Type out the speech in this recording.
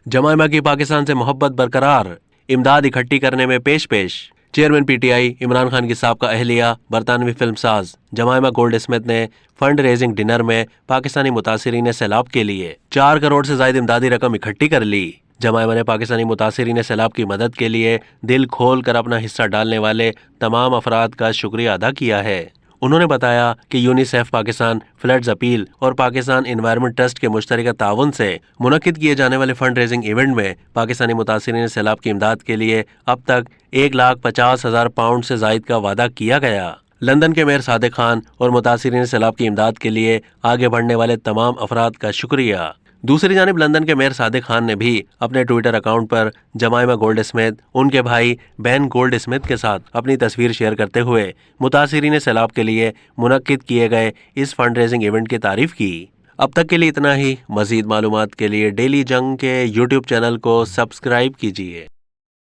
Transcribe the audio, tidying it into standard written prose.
जमायमा की पाकिस्तान से मोहब्बत बरकरार, इमदाद इकट्ठी करने में पेश पेश। चेयरमैन पीटीआई इमरान खान की साबका अहलिया बरतानवी फिल्मसाज जमायमा गोल्ड स्मिथ ने फंड रेजिंग डिनर में पाकिस्तानी मुतासिरीन सैलाब के लिए 4 करोड़ से ज्यादा इमदादी रकम इकट्ठी कर ली। जमायमा ने पाकिस्तानी मुतासिरीन सैलाब की मदद के लिए दिल खोल कर अपना हिस्सा डालने वाले तमाम अफराद का शुक्रिया अदा किया है। उन्होंने बताया कि यूनिसेफ पाकिस्तान, फ्लड्स अपील और पाकिस्तान एनवायरनमेंट ट्रस्ट के मुश्तरका ताउन से मुनक्किद किए जाने वाले फंड रेजिंग इवेंट में पाकिस्तानी मुतासिरीन सैलाब की इमदाद के लिए अब तक 1,50,000 पाउंड से जायद का वादा किया गया। लंदन के मेयर सादिक खान और मुतासिरीन सैलाब की इमदाद के लिए आगे बढ़ने वाले तमाम अफराद का शुक्रिया। दूसरी जानिब लंदन के मेयर सादिक खान ने भी अपने ट्विटर अकाउंट पर जमायमा गोल्ड स्मिथ, उनके भाई बेन गोल्ड स्मिथ के साथ अपनी तस्वीर शेयर करते हुए मुतासिरीन सैलाब के लिए मुनक्किद किए गए इस फंड रेजिंग इवेंट की तारीफ की। अब तक के लिए इतना ही। मजीद मालूमात के लिए डेली जंग के यूट्यूब चैनल को सब्सक्राइब कीजिए।